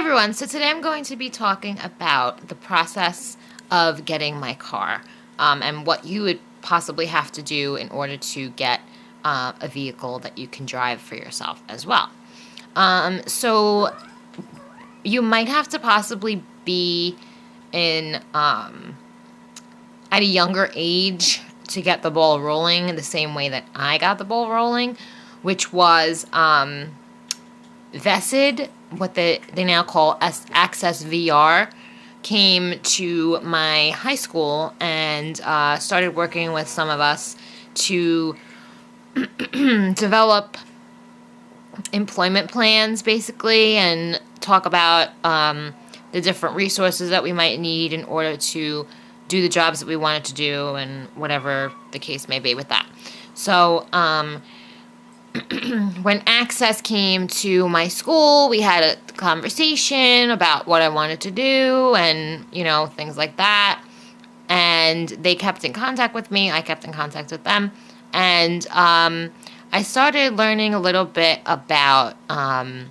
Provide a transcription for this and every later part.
everyone, so today I'm going to be talking about the process of getting my car and what you would possibly have to do in order to get a vehicle that you can drive for yourself as well. So you might have to possibly be in at a younger age to get the ball rolling the same way that I got the ball rolling, which was Vested, what they now call Access VR, came to my high school and started working with some of us to develop employment plans, basically, and talk about the different resources that we might need in order to do the jobs that we wanted to do and whatever the case may be with that. So, when Access came to my school, we had a conversation about what I wanted to do and, things like that. And they kept in contact with me. I kept in contact with them. And I started learning a little bit about the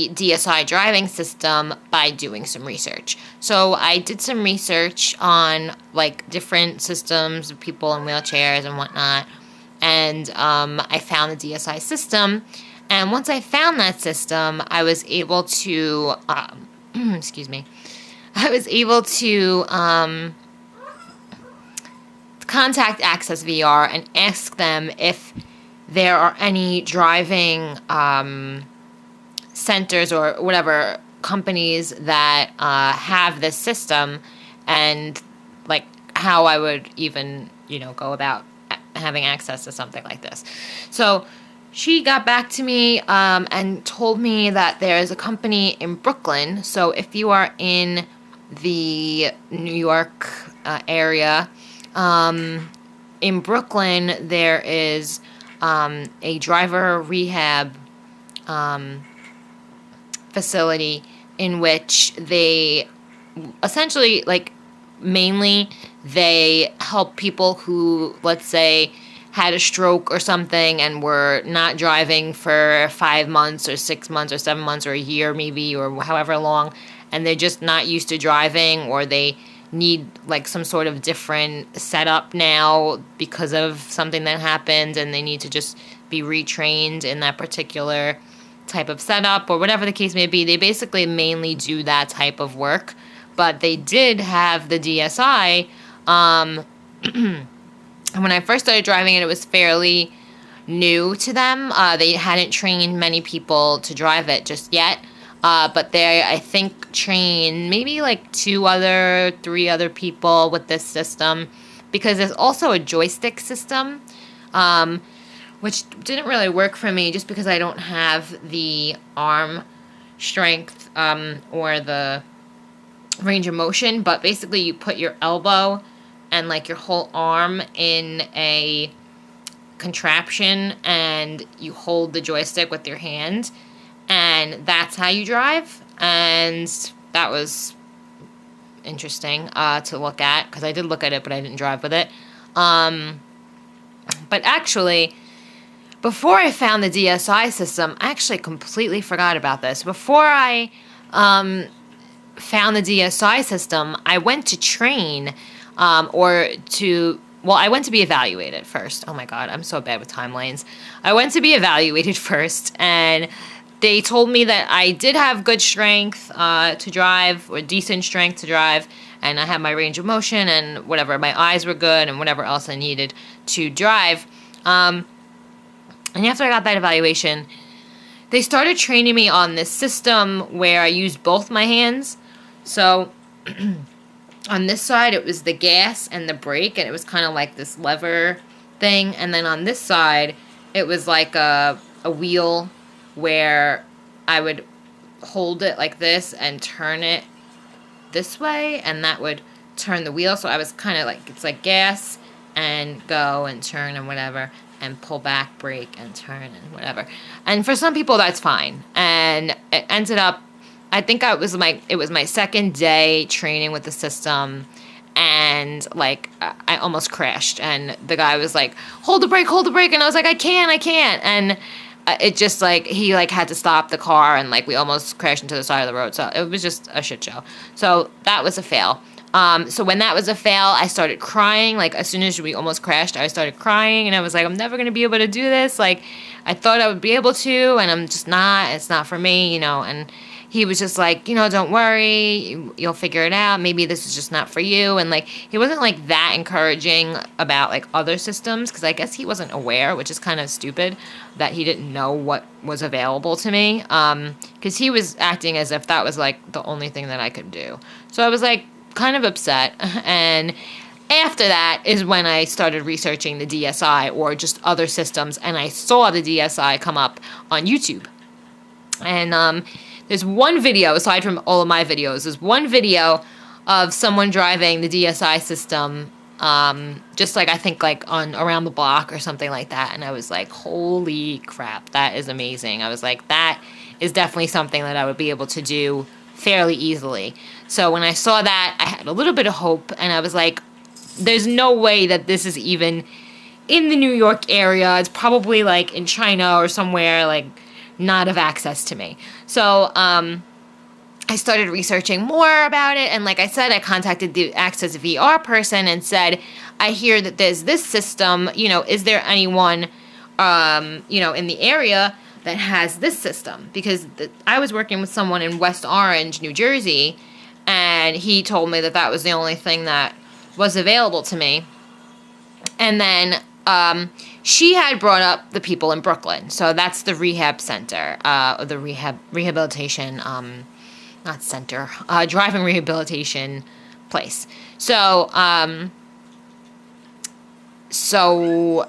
DSI driving system by doing some research. So I did some research on, different systems of people in wheelchairs and whatnot. And I found the DSI system. And once I found that system, I was able to, contact Access VR and ask them if there are any driving centers or whatever companies that have this system, and how I would even, go about having access to something like this. So she got back to me and told me that there's a company in Brooklyn. So if you are in the New York area, in Brooklyn there is a driver rehab facility in which they essentially, mainly they help people who, let's say, had a stroke or something and were not driving for 5 months or 6 months or 7 months or a year maybe, or however long, and they're just not used to driving, or they need some sort of different setup now because of something that happened and they need to just be retrained in that particular type of setup, or whatever the case may be. They basically mainly do that type of work. But they did have the DSI. And when I first started driving it, it was fairly new to them. They hadn't trained many people to drive it just yet. But they, I think, trained maybe 3 other people with this system. Because there's also a joystick system, which didn't really work for me just because I don't have the arm strength or the range of motion. But basically you put your elbow and your whole arm in a contraption and you hold the joystick with your hand, and that's how you drive. And that was interesting to look at, because I did look at it but I didn't drive with it. But actually, before I found the DSI system, I actually completely forgot about this. Before I found the DSI system, I went to train I went to be evaluated first. Oh my God, I'm so bad with timelines. I went to be evaluated first, and they told me that I did have good strength to drive, or decent strength to drive, and I had my range of motion and whatever. My eyes were good and whatever else I needed to drive. And after I got that evaluation, they started training me on this system where I used both my hands. So on this side, it was the gas and the brake, and it was kind of like this lever thing. And then on this side, it was like a wheel where I would hold it like this and turn it this way, and that would turn the wheel. So I was kind of it's like gas and go and turn and whatever, and pull back, brake, and turn and whatever. And for some people, that's fine. And it ended up, I think it was my second day training with the system, and I almost crashed. And the guy was like, hold the brake, and I was like, I can't. And it just like he like had to stop the car and like we almost crashed into the side of the road. So it was just a shit show. So that was a fail. So when that was a fail, I started crying. Like as soon as we almost crashed, I started crying and I was like, I'm never going to be able to do this. Like I thought I would be able to, and I'm just not. It's not for me, you know. And he was just like, you know, don't worry, you'll figure it out. Maybe this is just not for you. And like, he wasn't like that encouraging about like other systems, because I guess he wasn't aware, which is kind of stupid that he didn't know what was available to me. Because he was acting as if that was like the only thing that I could do. So I was like kind of upset. And after that is when I started researching the DSI or just other systems, and I saw the DSI come up on YouTube. And there's one video, aside from all of my videos, there's one video of someone driving the DSI system, just like I think like on Around the Block or something like that. And I was like, holy crap, that is amazing. I was like, that is definitely something that I would be able to do fairly easily. So when I saw that, I had a little bit of hope, and I was like, there's no way that this is even in the New York area. It's probably like in China or somewhere like not of access to me. So I started researching more about it, and like I said, I contacted the Access VR person and said, I hear that there's this system, you know, is there anyone you know, in the area that has this system? Because I was working with someone in West Orange, New Jersey, and he told me that that was the only thing that was available to me. And then she had brought up the people in Brooklyn. So that's the rehab center, the rehabilitation, not center, driving rehabilitation place. So, so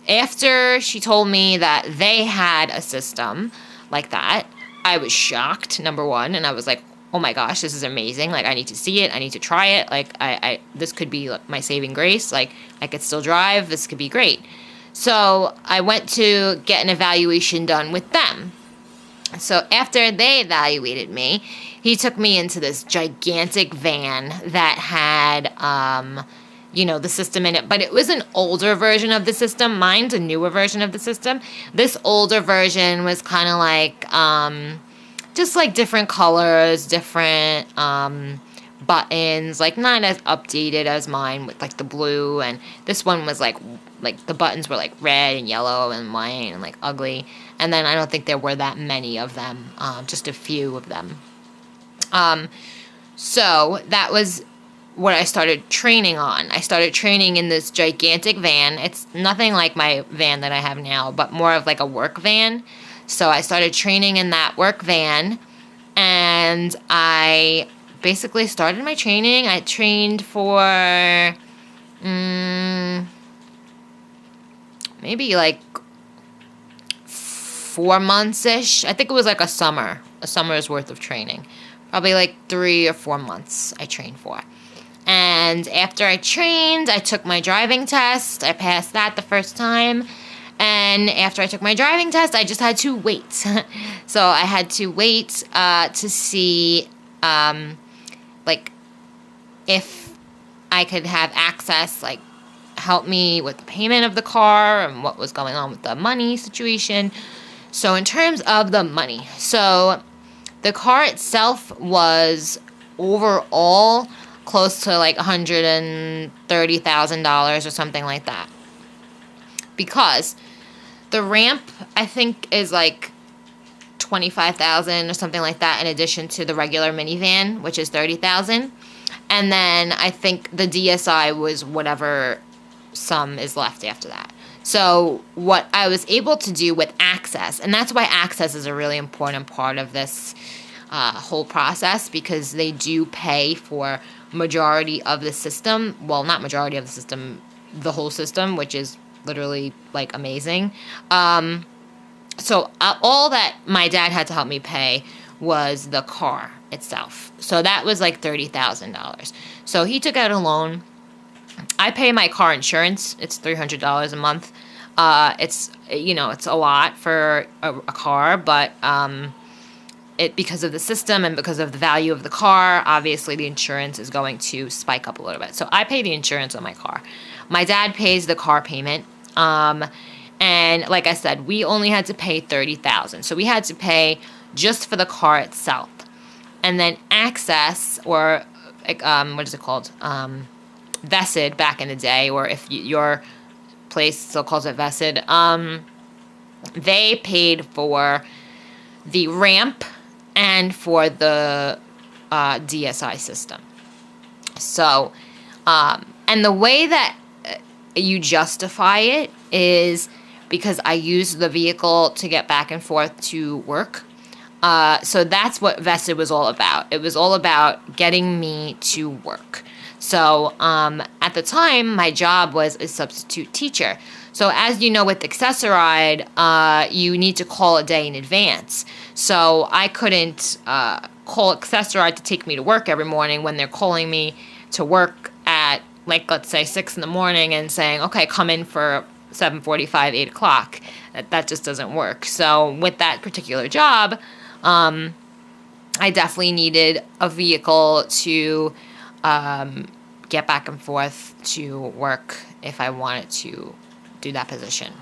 after she told me that they had a system like that, I was shocked, number one, and I was like, oh my gosh, this is amazing. Like, I need to see it. I need to try it. Like, this could be my saving grace. Like, I could still drive. This could be great. So I went to get an evaluation done with them. So after they evaluated me, he took me into this gigantic van that had, you know, the system in it. But it was an older version of the system. Mine's a newer version of the system. This older version was kind of like, just like different colors, different buttons, like not as updated as mine with like the blue. And this one was like the buttons were like red and yellow and white and like ugly. And then I don't think there were that many of them, just a few of them. So that was what I started training on. I started training in this gigantic van. It's nothing like my van that I have now, but more of like a work van. So I started training in that work van, and I basically started my training. I trained for maybe like 4 months-ish. I think it was like a summer's worth of training. Probably like 3 or 4 months I trained for. And after I trained, I took my driving test. I passed that the first time. And after I took my driving test, I just had to wait. So I had to wait to see, like, if I could have access, like, help me with the payment of the car and what was going on with the money situation. So in terms of the money, so the car itself was overall close to like $130,000 or something like that. Because the ramp, I think, is like $25,000 or something like that, in addition to the regular minivan, which is $30,000. And then I think the DSI was whatever sum is left after that. So what I was able to do with Access, and that's why Access is a really important part of this whole process, because they do pay for majority of the system. Well, not majority of the system, the whole system, which is literally like amazing. So all that my dad had to help me pay was the car itself. So that was like $30,000. So he took out a loan. I pay my car insurance. It's $300 a month. It's, you know, it's a lot for a car, but because of the system and because of the value of the car, obviously the insurance is going to spike up a little bit. So I pay the insurance on my car. My dad pays the car payment. And like I said, we only had to pay $30,000. So we had to pay just for the car itself. And then access, or what is it called? Vested back in the day, or if your place still calls it vested, they paid for the ramp and for the DSI system. So, and the way that you justify it is because I use the vehicle to get back and forth to work. So that's what vested was all about. It was all about getting me to work. So at the time, my job was a substitute teacher. So as you know, with Accessoride, you need to call a day in advance. So I couldn't call Accessoride to take me to work every morning when they're calling me to work at, like, let's say 6 in the morning and saying, okay, come in for 7:45, 8 o'clock. That just doesn't work. So with that particular job, I definitely needed a vehicle to get back and forth to work if I wanted to do that position,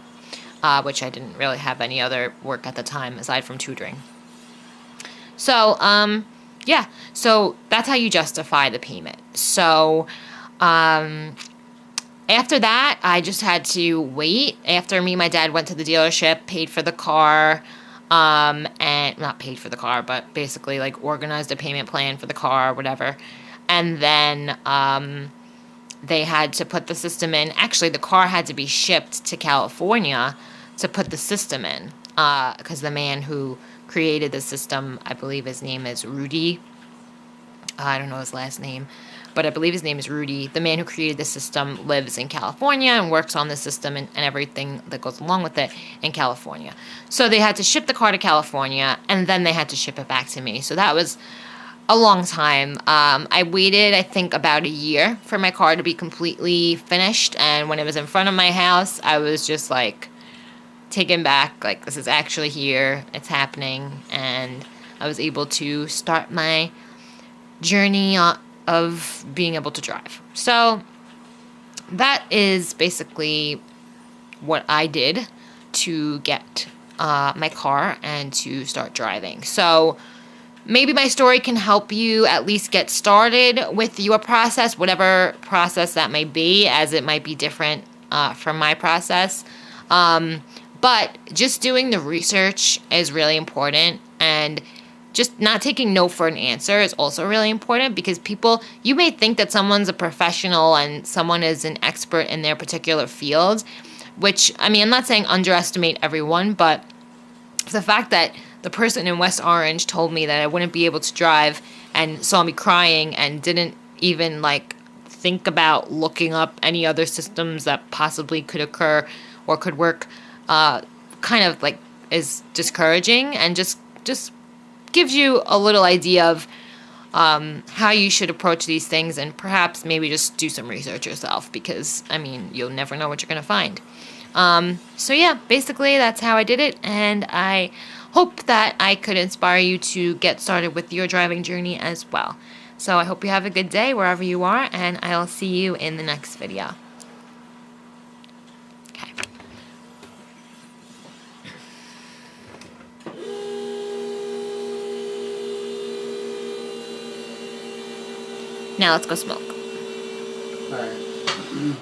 which I didn't really have any other work at the time aside from tutoring. So, yeah, so that's how you justify the payment. So, after that, I just had to wait. After me and my dad went to the dealership, paid for the car, and not paid for the car, but basically like organized a payment plan for the car, whatever. And then they had to put the system in. Actually, the car had to be shipped to California to put the system in, because the man who created the system, I believe his name is Rudy. I don't know his last name, but I believe his name is Rudy. The man who created the system lives in California and works on the system and everything that goes along with it in California. So they had to ship the car to California, and then they had to ship it back to me. So that was a long time. I waited, I think, about a year for my car to be completely finished, and when it was in front of my house, I was just like taken back, like, this is actually here, it's happening, and I was able to start my journey of being able to drive. So that is basically what I did to get my car and to start driving. So maybe my story can help you at least get started with your process, whatever process that may be, as it might be different from my process. But just doing the research is really important, and just not taking no for an answer is also really important, because people, you may think that someone's a professional and someone is an expert in their particular field, which, I mean, I'm not saying underestimate everyone, but the fact that the person in West Orange told me that I wouldn't be able to drive and saw me crying and didn't even, like, think about looking up any other systems that possibly could occur or could work, kind of, like, is discouraging, and just gives you a little idea of how you should approach these things, and perhaps maybe just do some research yourself, because, I mean, you'll never know what you're going to find. So yeah, basically that's how I did it, and I hope that I could inspire you to get started with your driving journey as well. So I hope you have a good day wherever you are, and I'll see you in the next video. Okay. Now let's go smoke. All right.